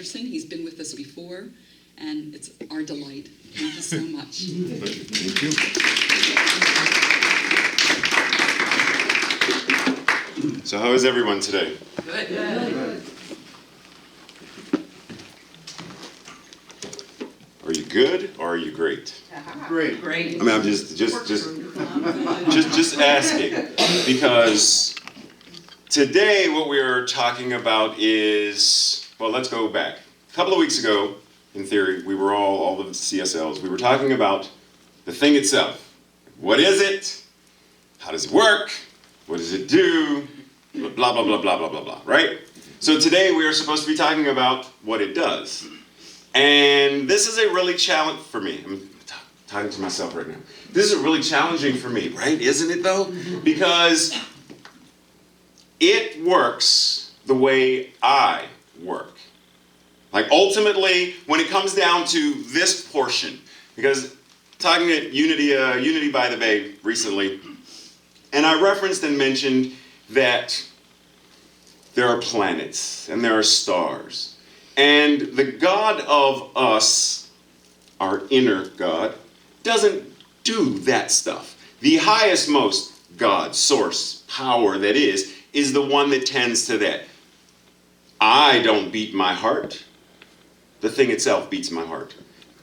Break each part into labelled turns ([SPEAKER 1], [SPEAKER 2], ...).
[SPEAKER 1] Anderson. He's been with us before, and it's our delight. Thank you so much.
[SPEAKER 2] Thank you. So how is everyone today?
[SPEAKER 1] Good.
[SPEAKER 3] Good.
[SPEAKER 2] Are you good or are you great?
[SPEAKER 3] Great.
[SPEAKER 1] Great.
[SPEAKER 2] I mean, I'm just asking, because today what we are talking about is, well, let's go back. A couple of weeks ago, in theory, we were all of the CSLs, we were talking about the thing itself. What is it? How does it work? What does it do? Blah, blah, blah, blah, blah, blah, blah, right? So today we are supposed to be talking about what it does. And this is a really challenge for me. I'm talking to myself right now. This is really challenging for me, right? Isn't it though? Because it works the way I work. Like ultimately, when it comes down to this portion, because talking at Unity by the Bay recently, and I referenced and mentioned that there are planets and there are stars. And the God of us, our inner God, doesn't do that stuff. The highest most God, source, power that is the one that tends to that. I don't beat my heart. The thing itself beats my heart.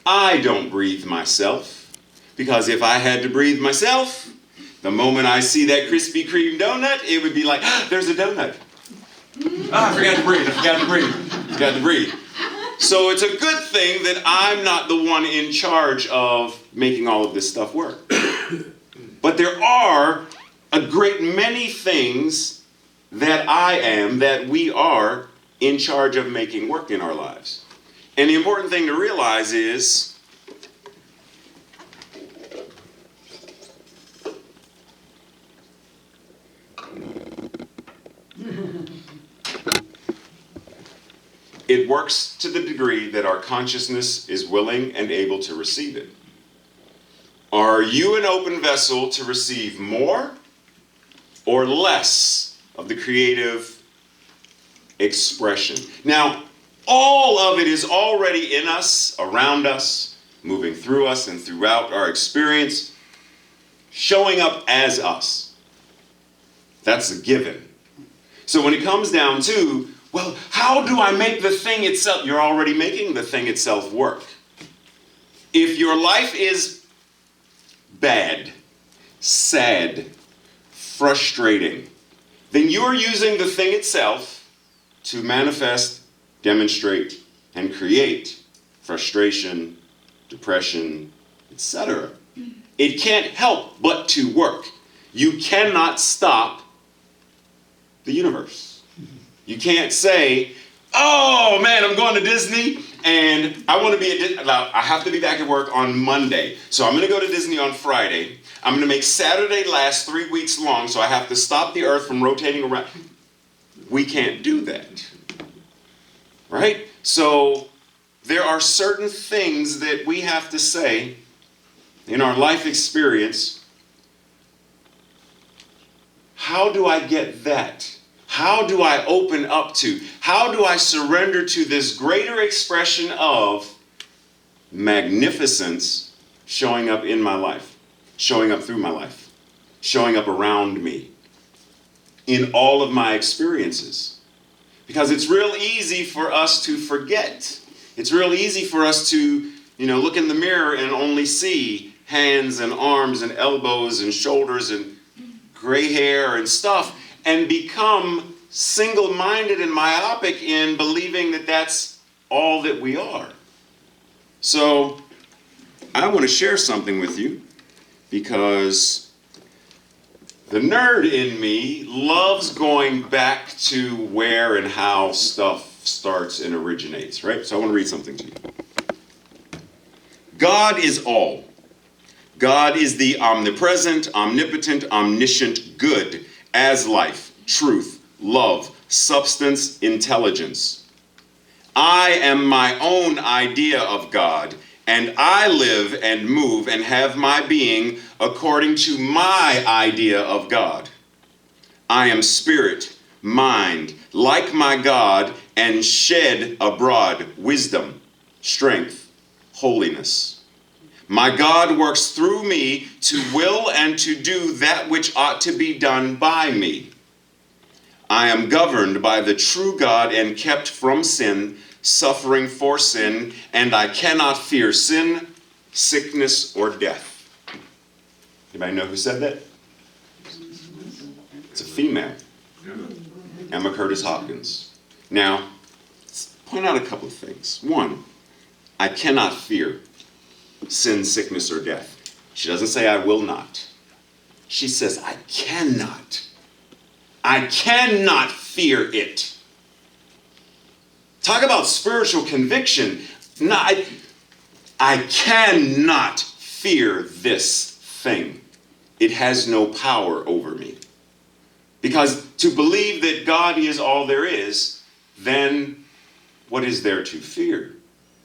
[SPEAKER 2] I don't breathe myself, because if I had to breathe myself, the moment I see that Krispy Kreme donut, it would be like, there's a donut. I forgot to breathe. So it's a good thing that I'm not the one in charge of making all of this stuff work. But there are a great many things that we are in charge of making work in our lives. And the important thing to realize is, it works to the degree that our consciousness is willing and able to receive it. Are you an open vessel to receive more or less of the creative expression? Now, all of it is already in us, around us, moving through us and throughout our experience, showing up as us. That's a given. So when it comes down to, well, how do I make the thing itself? You're already making the thing itself work. If your life is bad, sad, frustrating, then you're using the thing itself to manifest, demonstrate, and create frustration, depression, etc. It can't help but to work. You cannot stop the universe. You can't say, oh man, I'm going to Disney and I want to be at Disney. I have to be back at work on Monday. So I'm going to go to Disney on Friday. I'm going to make Saturday last 3 weeks long, so I have to stop the earth from rotating around. We can't do that. Right? So there are certain things that we have to say in our life experience. How do I get that? How do I open up to? How do I surrender to this greater expression of magnificence showing up in my life, showing up through my life, showing up around me, in all of my experiences? Because it's real easy for us to forget. It's real easy for us to, look in the mirror and only see hands and arms and elbows and shoulders and gray hair and stuff, and become single-minded and myopic in believing that that's all that we are. So I want to share something with you, because the nerd in me loves going back to where and how stuff starts and originates, right? So I want to read something to you. God is all. God is the omnipresent, omnipotent, omniscient good as life, truth, love, substance, intelligence. I am my own idea of God, and I live and move and have my being according to my idea of God. I am spirit, mind, like my God, and shed abroad wisdom, strength, holiness. My God works through me to will and to do that which ought to be done by me. I am governed by the true God and kept from sin, suffering for sin, and I cannot fear sin, sickness, or death. Anybody know who said that? It's a female. Emma Curtis Hopkins. Now, let's point out a couple of things. One, I cannot fear sin, sickness, or death. She doesn't say I will not. She says I cannot. I cannot fear it. Talk about spiritual conviction. No, I cannot fear this thing. It has no power over me. Because to believe that God is all there is, then what is there to fear?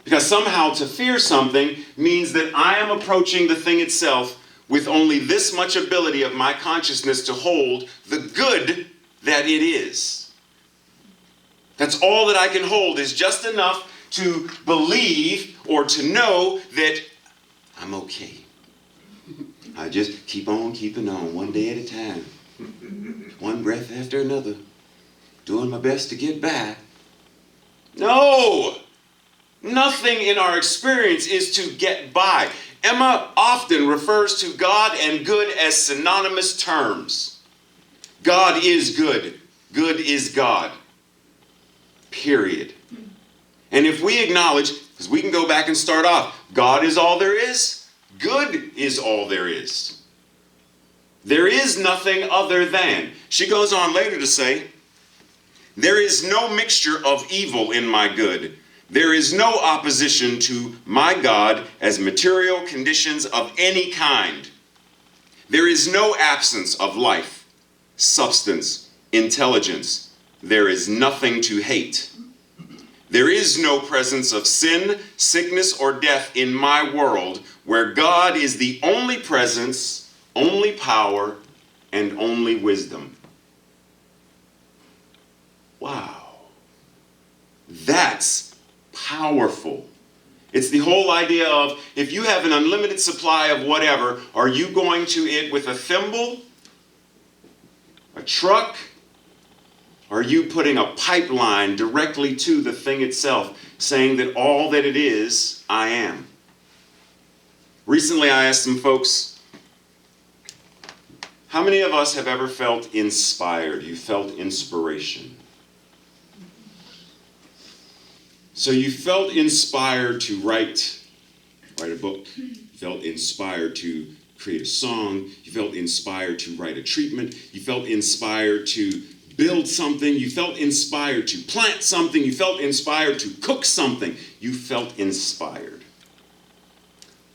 [SPEAKER 2] Because somehow to fear something means that I am approaching the thing itself with only this much ability of my consciousness to hold the good that it is. That's all that I can hold, is just enough to believe or to know that I'm okay. I just keep on keeping on, one day at a time. One breath after another. Doing my best to get by. No! Nothing in our experience is to get by. Emma often refers to God and good as synonymous terms. God is good. Good is God. Period. And if we acknowledge, because we can go back and start off, God is all there is, good is all there is. There is nothing other than. She goes on later to say, there is no mixture of evil in my good. There is no opposition to my God as material conditions of any kind. There is no absence of life, substance, intelligence. There is nothing to hate. There is no presence of sin, sickness, or death in my world where God is the only presence, only power, and only wisdom. Wow. That's powerful. It's the whole idea of, if you have an unlimited supply of whatever, are you going to it with a thimble, a truck? Or are you putting a pipeline directly to the thing itself, saying that all that it is, I am? Recently I asked some folks, how many of us have ever felt inspired? You felt inspiration. So you felt inspired to write a book. You felt inspired to create a song. You felt inspired to write a treatment. You felt inspired to build something. You felt inspired to plant something. You felt inspired to cook something. You felt inspired.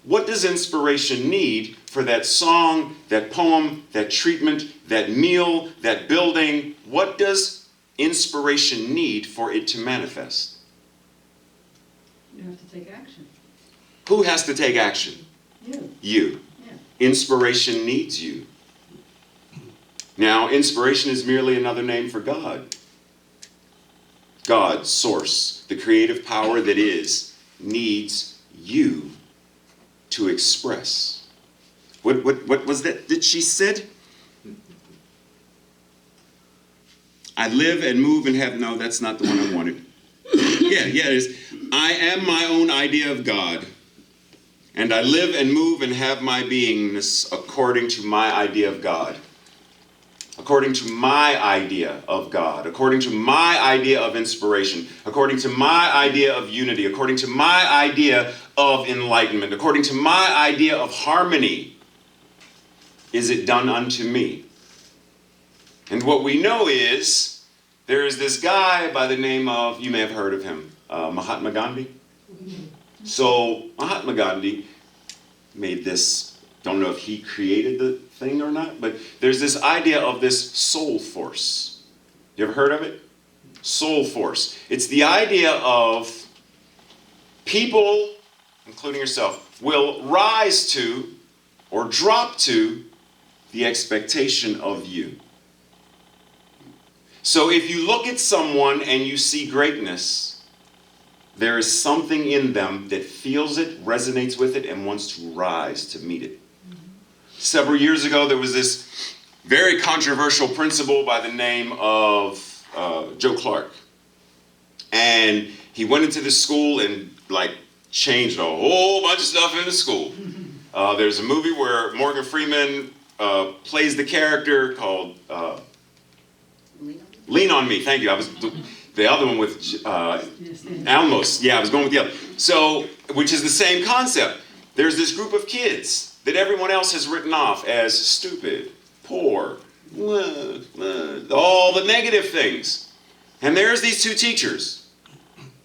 [SPEAKER 2] What does inspiration need for that song, that poem, that treatment, that meal, that building? What does inspiration need for it to manifest?
[SPEAKER 3] You have to take action.
[SPEAKER 2] Who has to take action?
[SPEAKER 3] You.
[SPEAKER 2] You.
[SPEAKER 3] Yeah.
[SPEAKER 2] Inspiration needs you. Now, inspiration is merely another name for God. God, source, the creative power that is, needs you to express. What was that she said? I live and move and have, no, that's not the one I wanted. Yeah, it is. I am my own idea of God, and I live and move and have my beingness according to my idea of God. According to my idea of God, according to my idea of inspiration, according to my idea of unity, according to my idea of enlightenment, according to my idea of harmony, is it done unto me? And what we know is, there is this guy by the name of, you may have heard of him, Mahatma Gandhi. So Mahatma Gandhi made this, don't know if he created the thing or not, but there's this idea of this soul force. You ever heard of it? Soul force. It's the idea of people, including yourself, will rise to or drop to the expectation of you. So if you look at someone and you see greatness, there is something in them that feels it, resonates with it, and wants to rise to meet it. Several years ago, there was this very controversial principal by the name of Joe Clark. And he went into the school and changed a whole bunch of stuff in the school. There's a movie where Morgan Freeman plays the character called Lean on Me. Thank you. I was the other one with Almos. Yeah, I was going with the other. So, which is the same concept. There's this group of kids that everyone else has written off as stupid, poor, all the negative things. And there's these two teachers.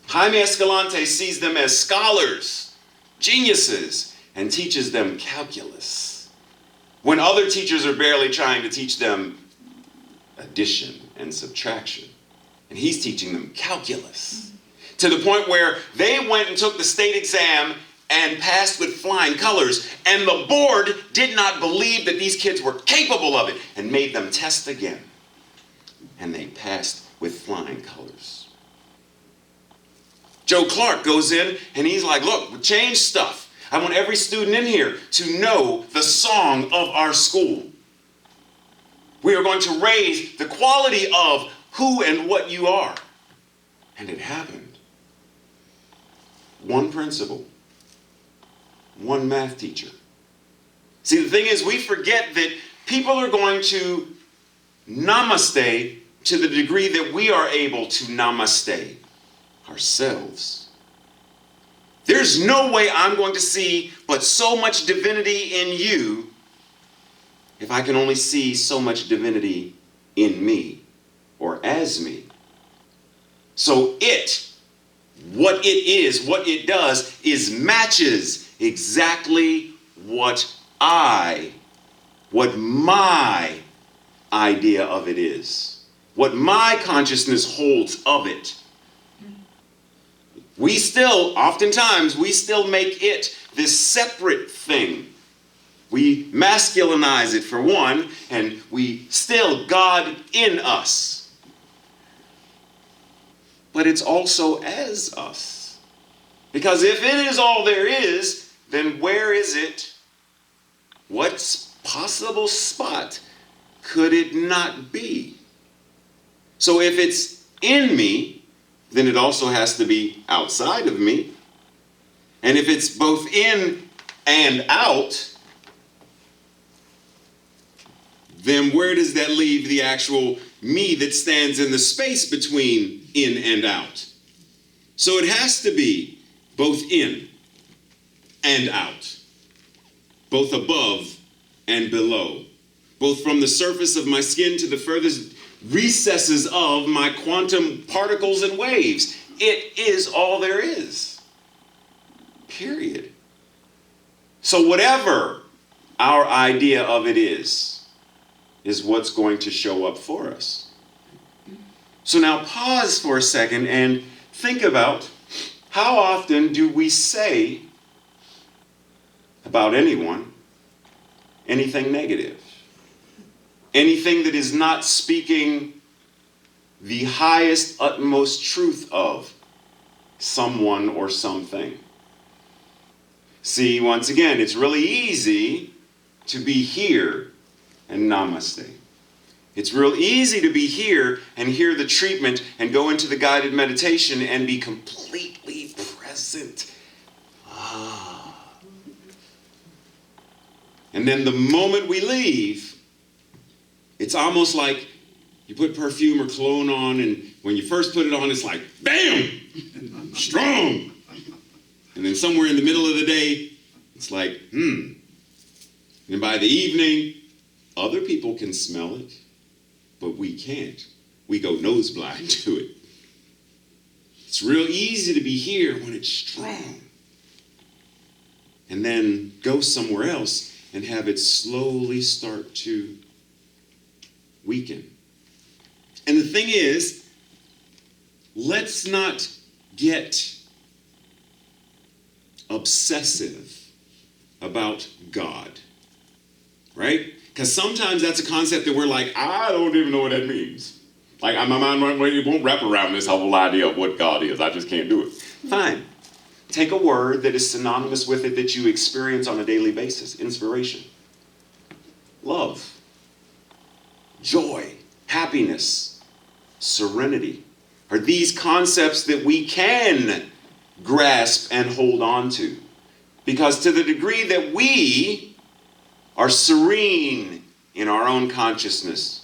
[SPEAKER 2] Jaime Escalante sees them as scholars, geniuses, and teaches them calculus, when other teachers are barely trying to teach them addition and subtraction. And he's teaching them calculus, to the point where they went and took the state exam and passed with flying colors, and the board did not believe that these kids were capable of it and made them test again. And they passed with flying colors. Joe Clark goes in and he's like, look, we changed stuff. I want every student in here to know the song of our school. We are going to raise the quality of who and what you are. And it happened. One principal, one math teacher. See, the thing is, we forget that people are going to namaste to the degree that we are able to namaste ourselves. There's no way I'm going to see but so much divinity in you if I can only see so much divinity in me or as me. So what it is, what it does, is matches exactly what my idea of it is, what my consciousness holds of it. Oftentimes, we still make it this separate thing. We masculinize it for one, and we still God in us. But it's also as us. Because if it is all there is, then where is it? What possible spot could it not be? So if it's in me, then it also has to be outside of me. And if it's both in and out, then where does that leave the actual me that stands in the space between in and out? So it has to be both in and out, both above and below, both from the surface of my skin to the furthest recesses of my quantum particles and waves. It is all there is. Period. So whatever our idea of it is what's going to show up for us. So now pause for a second and think about, how often do we say about anyone anything negative? Anything that is not speaking the highest, utmost truth of someone or something. See, once again, it's really easy to be here and namaste. It's real easy to be here and hear the treatment and go into the guided meditation and be completely present. And then the moment we leave, it's almost like you put perfume or cologne on, and when you first put it on, it's like, bam, strong. And then somewhere in the middle of the day, it's like, And by the evening, other people can smell it, but we can't. We go nose blind to it. It's real easy to be here when it's strong. And then go somewhere else and have it slowly start to weaken. And the thing is, let's not get obsessive about God, right? Because sometimes that's a concept that we're like, I don't even know what that means. Like, my mind won't wrap around this whole idea of what God is. I just can't do it. Fine. Take a word that is synonymous with it that you experience on a daily basis. Inspiration. Love. Joy. Happiness. Serenity. Are these concepts that we can grasp and hold on to? Because to the degree that we are serene in our own consciousness,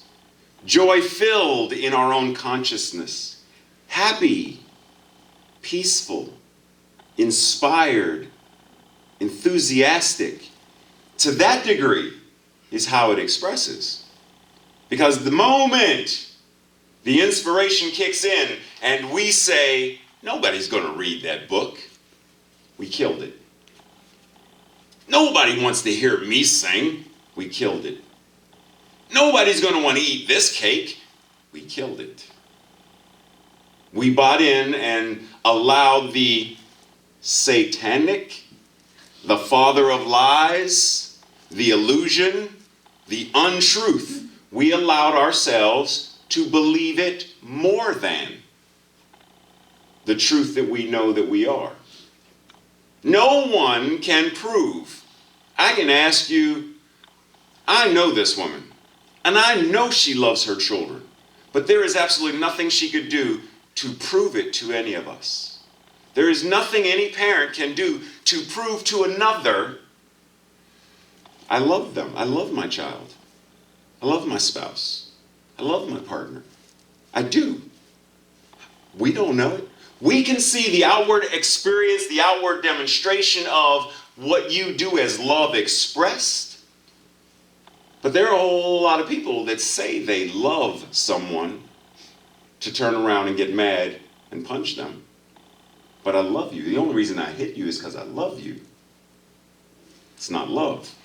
[SPEAKER 2] joy-filled in our own consciousness, happy, peaceful, inspired, enthusiastic, to that degree is how it expresses. Because the moment the inspiration kicks in and we say, nobody's going to read that book, we killed it. Nobody wants to hear me sing, we killed it. Nobody's going to want to eat this cake, we killed it. We bought in and allowed the satanic, the father of lies, the illusion, the untruth. We allowed ourselves to believe it more than the truth that we know that we are. No one can prove. I can ask you, I know this woman, and I know she loves her children, but there is absolutely nothing she could do to prove it to any of us. There is nothing any parent can do to prove to another, I love them, I love my child, I love my spouse, I love my partner. I do. We don't know it. We can see the outward experience, the outward demonstration of what you do as love expressed. But there are a whole lot of people that say they love someone to turn around and get mad and punch them. But I love you. The only reason I hit you is because I love you. It's not love.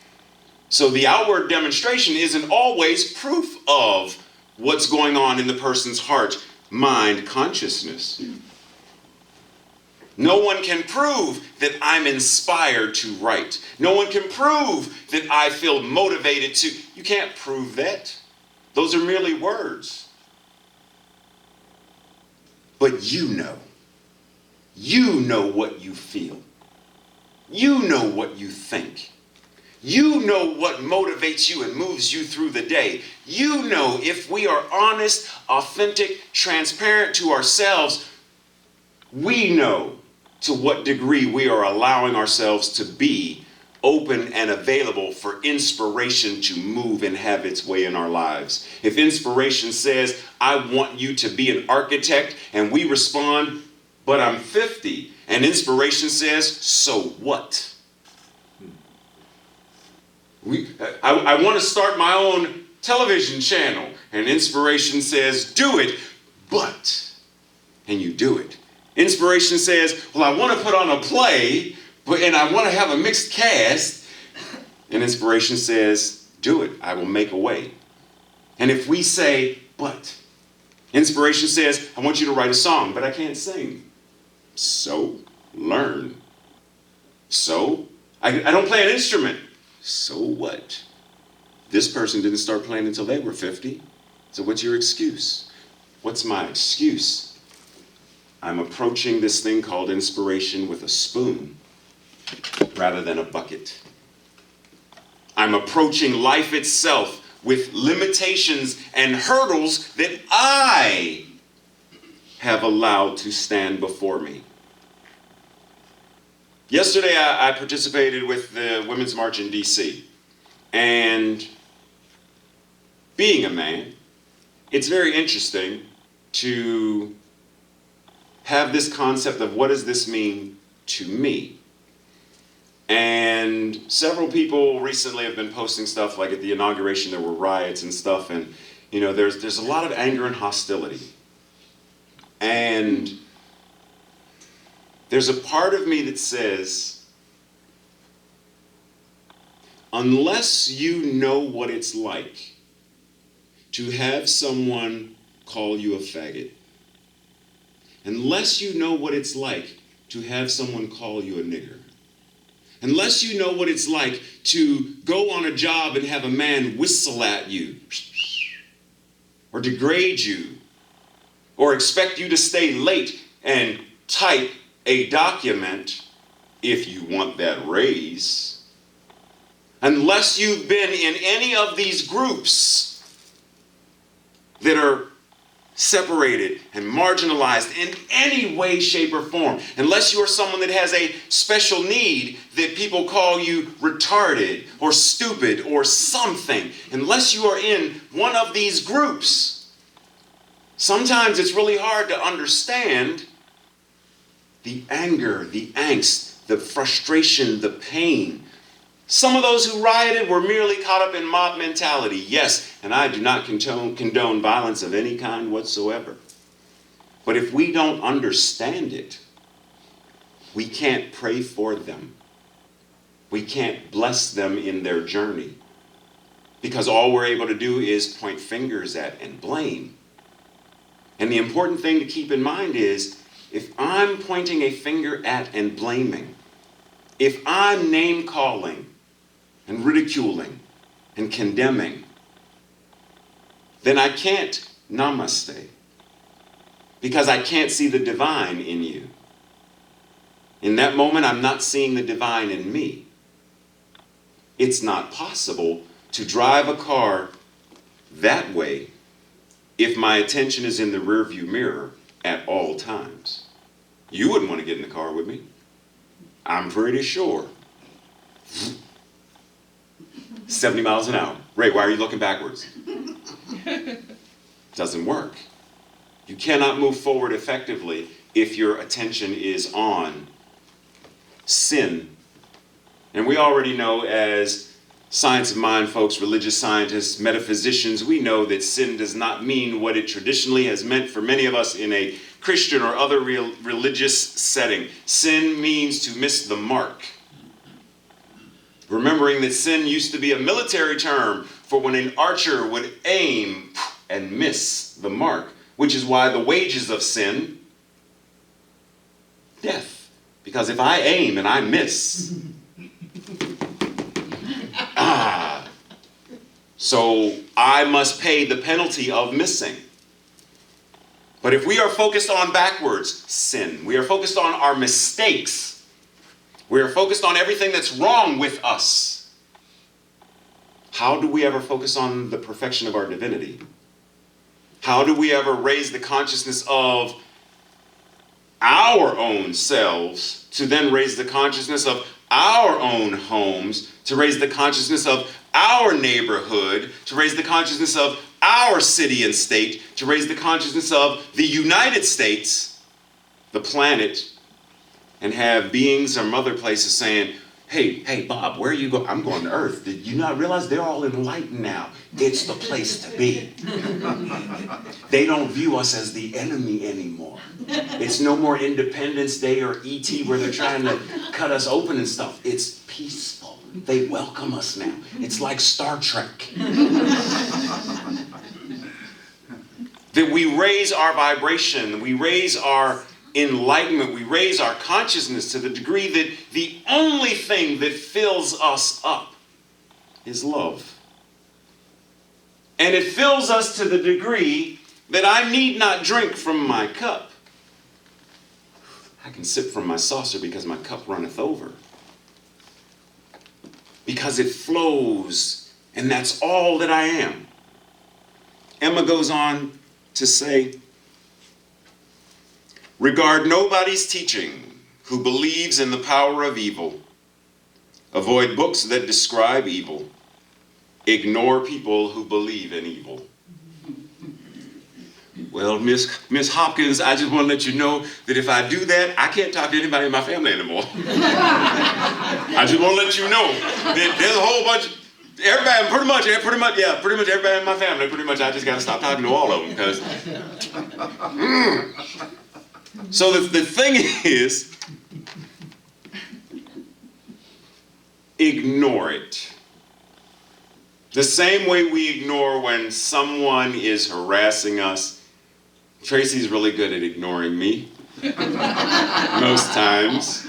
[SPEAKER 2] So the outward demonstration isn't always proof of what's going on in the person's heart, mind, consciousness. No one can prove that I'm inspired to write. No one can prove that I feel motivated to. You can't prove that. Those are merely words. But you know. You know what you feel. You know what you think. You know what motivates you and moves you through the day. You know if we are honest, authentic, transparent to ourselves, we know to what degree we are allowing ourselves to be open and available for inspiration to move and have its way in our lives. If inspiration says, I want you to be an architect, and we respond, but I'm 50, and inspiration says, so what? I want to start my own television channel, and inspiration says, do it, but, and you do it. Inspiration says, well, I want to put on a play, and I want to have a mixed cast. And inspiration says, do it. I will make a way. And if we say, but, inspiration says, I want you to write a song, but I can't sing. So, learn. So, I don't play an instrument. So what? This person didn't start playing until they were 50. So what's your excuse? What's my excuse? I'm approaching this thing called inspiration with a spoon rather than a bucket. I'm approaching life itself with limitations and hurdles that I have allowed to stand before me. Yesterday, I participated with the Women's March in D.C. And being a man, it's very interesting to have this concept of what does this mean to me. And several people recently have been posting stuff like at the inauguration there were riots and stuff, and you know there's a lot of anger and hostility. And there's a part of me that says, unless you know what it's like to have someone call you a faggot, unless you know what it's like to have someone call you a nigger, unless you know what it's like to go on a job and have a man whistle at you or degrade you or expect you to stay late and type a document if you want that raise. Unless you've been in any of these groups that are separated and marginalized in any way, shape, or form, unless you are someone that has a special need that people call you retarded or stupid or something, unless you are in one of these groups, sometimes it's really hard to understand the anger, the angst, the frustration, the pain. Some of those who rioted were merely caught up in mob mentality. Yes, and I do not condone violence of any kind whatsoever. But if we don't understand it, we can't pray for them. We can't bless them in their journey. Because all we're able to do is point fingers at and blame. And the important thing to keep in mind is, if I'm pointing a finger at and blaming, if I'm name calling and ridiculing and condemning, then I can't namaste, because I can't see the divine in you. In that moment, I'm not seeing the divine in me. It's not possible to drive a car that way if my attention is in the rearview mirror at all times. You wouldn't want to get in the car with me, I'm pretty sure. 70 miles an hour. Ray, why are you looking backwards? Doesn't work. You cannot move forward effectively if your attention is on sin. And we already know, as science of mind folks, religious scientists, metaphysicians, we know that sin does not mean what it traditionally has meant for many of us in a Christian or other religious setting. Sin means to miss the mark. Remembering that sin used to be a military term for when an archer would aim and miss the mark, which is why the wages of sin, death. Because if I aim and I miss, so I must pay the penalty of missing. But if we are focused on backwards, sin, we are focused on our mistakes, we are focused on everything that's wrong with us, how do we ever focus on the perfection of our divinity? How do we ever raise the consciousness of our own selves to then raise the consciousness of our own homes, to raise the consciousness of our neighborhood, to raise the consciousness of our city and state, to raise the consciousness of the United States, the planet, and have beings from other places saying, hey, Bob, where are you going? I'm going to Earth. Did you not realize they're all enlightened now? It's the place to be. They don't view us as the enemy anymore. It's no more Independence Day or E.T. where they're trying to cut us open and stuff. It's peaceful. They welcome us now. It's like Star Trek. That we raise our vibration, we raise our enlightenment, we raise our consciousness to the degree that the only thing that fills us up is love. And it fills us to the degree that I need not drink from my cup. I can sip from my saucer because my cup runneth over. Because it flows, and that's all that I am. Emma goes on to say, regard nobody's teaching who believes in the power of evil. Avoid books that describe evil. Ignore people who believe in evil. Well, Miss Hopkins, I just want to let you know that if I do that, I can't talk to anybody in my family anymore. I just want to let you know that there's a whole bunch of everybody, pretty much everybody in my family, I just got to stop talking to all of them, because So the thing is, ignore it. The same way we ignore when someone is harassing us. Tracy's really good at ignoring me, most times.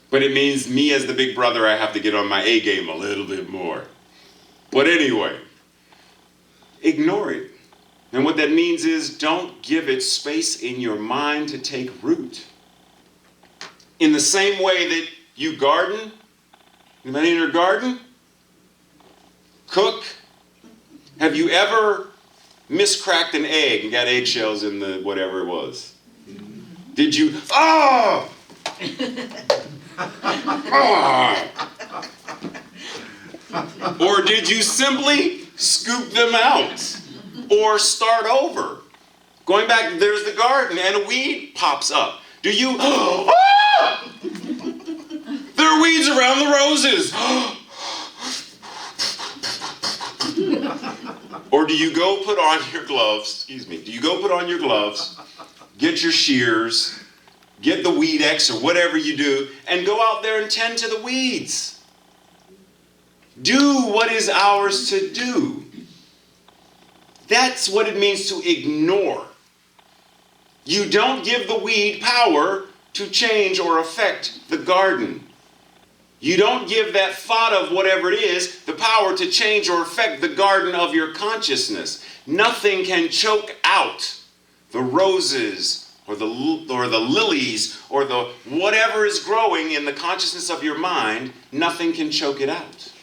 [SPEAKER 2] But it means me as the big brother, I have to get on my A game a little bit more. But anyway, ignore it. And what that means is don't give it space in your mind to take root. In the same way that you garden, anybody in your garden? Cook? Have you ever miscracked an egg and got eggshells in the whatever it was? Did you, oh! Or did you simply scoop them out? Or start over? Going back, there's the garden and a weed pops up. Do you, ah! There are weeds around the roses. Or do you go put on your gloves, do you go put on your gloves, get your shears, get the Weed X or whatever you do, and go out there and tend to the weeds? Do what is ours to do. That's what it means to ignore. You don't give the weed power to change or affect the garden. You don't give that thought of whatever it is the power to change or affect the garden of your consciousness. Nothing can choke out the roses or the lilies or the whatever is growing in the consciousness of your mind. Nothing can choke it out.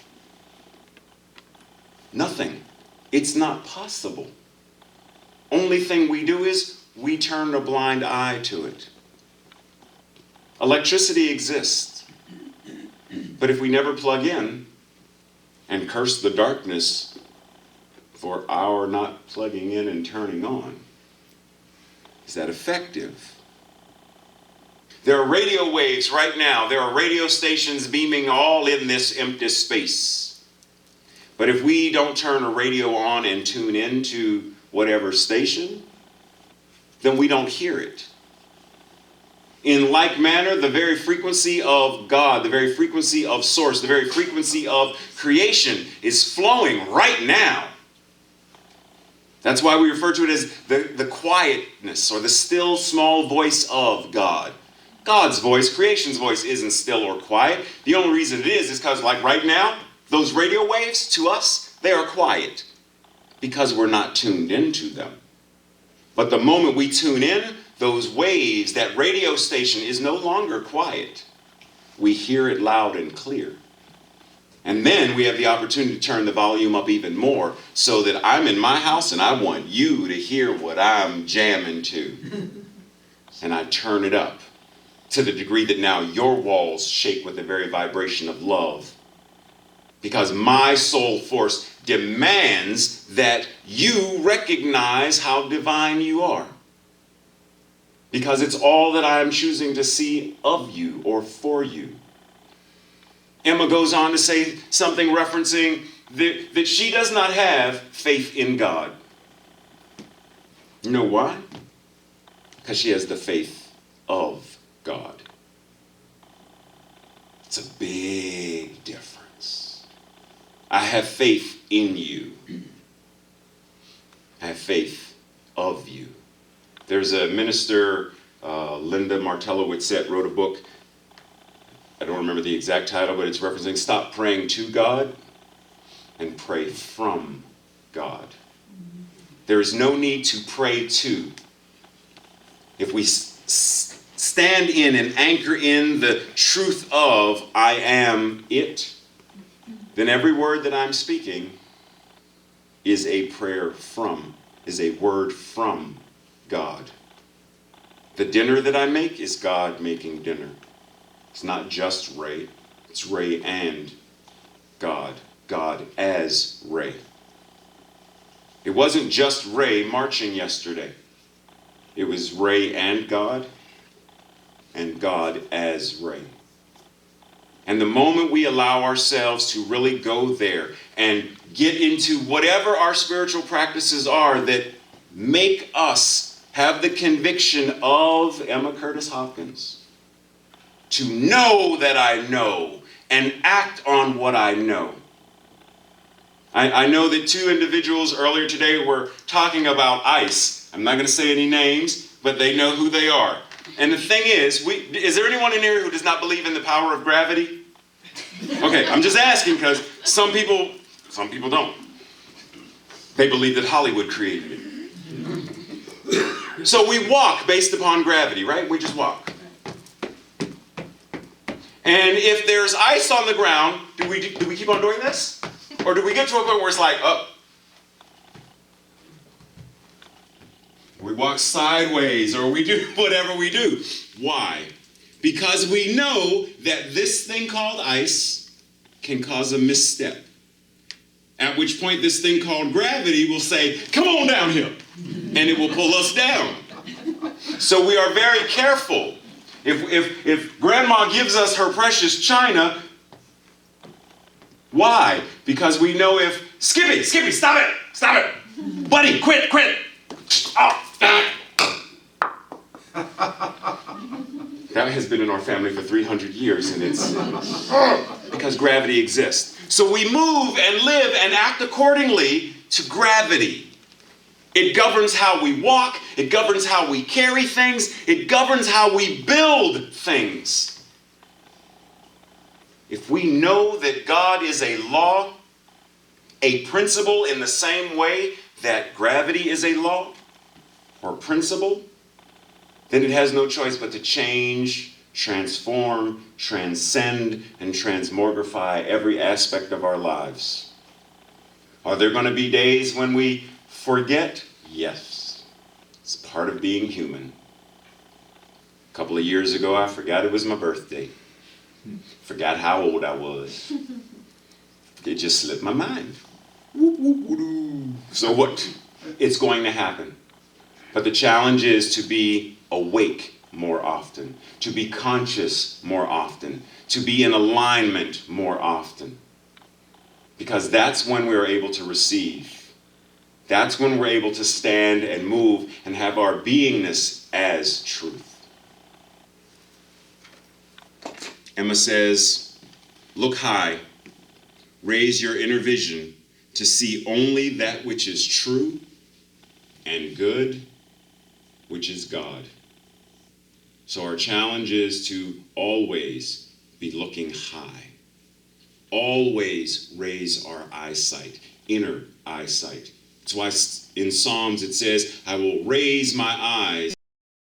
[SPEAKER 2] Nothing. It's not possible. Only thing we do is we turn a blind eye to it. Electricity exists. But if we never plug in and curse the darkness for our not plugging in and turning on, is that effective? There are radio waves right now. There are radio stations beaming all in this empty space. But if we don't turn a radio on and tune into whatever station, then we don't hear it. In like manner, the very frequency of God, the very frequency of source, the very frequency of creation is flowing right now. That's why we refer to it as the quietness or the still small voice of God. God's voice, creation's voice, isn't still or quiet. The only reason it is because like right now, those radio waves, to us, they are quiet because we're not tuned into them. But the moment we tune in, those waves, that radio station is no longer quiet. We hear it loud and clear. And then we have the opportunity to turn the volume up even more so that I'm in my house and I want you to hear what I'm jamming to. And I turn it up to the degree that now your walls shake with the very vibration of love. Because my soul force demands that you recognize how divine you are. Because it's all that I am choosing to see of you or for you. Emma goes on to say something referencing that she does not have faith in God. You know why? Because she has the faith of God. It's a big difference. I have faith in you. I have faith of you. There's a minister, Linda Martella-Whitsett, wrote a book. I don't remember the exact title, but it's referencing stop praying to God and pray from God. There is no need to pray to. If we stand in and anchor in the truth of I am it, then every word that I'm speaking is a prayer from, is a word from God. The dinner that I make is God making dinner. It's not just Ray, it's Ray and God. God as Ray. It wasn't just Ray marching yesterday. It was Ray and God as Ray. And the moment we allow ourselves to really go there and get into whatever our spiritual practices are that make us have the conviction of Emma Curtis Hopkins, to know that I know and act on what I know. I know that two individuals earlier today were talking about ice. I'm not going to say any names, but they know who they are. And the thing is there anyone in here who does not believe in the power of gravity? Okay, I'm just asking because some people don't. They believe that Hollywood created it. So we walk based upon gravity, right? We just walk. And if there's ice on the ground, do we keep on doing this? Or do we get to a point where it's like, oh, we walk sideways, or we do whatever we do? Why? Because we know that this thing called ice can cause a misstep. At which point this thing called gravity will say, come on down here, and it will pull us down. So we are very careful. If grandma gives us her precious china, why? Because we know if, Skippy, stop it, buddy, quit, oh. That has been in our family for 300 years, and it's because gravity exists. So we move and live and act accordingly to gravity. It governs how we walk, it governs how we carry things, it governs how we build things. If we know that God is a law, a principle in the same way that gravity is a law or principle, then it has no choice but to change, transform, transcend, and transmogrify every aspect of our lives. Are there going to be days when we forget? Yes. It's part of being human. A couple of years ago, I forgot it was my birthday. Forgot how old I was. It just slipped my mind. So what? It's going to happen. But the challenge is to be awake more often, to be conscious more often, to be in alignment more often. Because that's when we're able to receive. That's when we're able to stand and move and have our beingness as truth. Emma says, look high, raise your inner vision to see only that which is true and good, which is God. So our challenge is to always be looking high. Always raise our eyesight, inner eyesight. That's why in Psalms it says, I will raise my eyes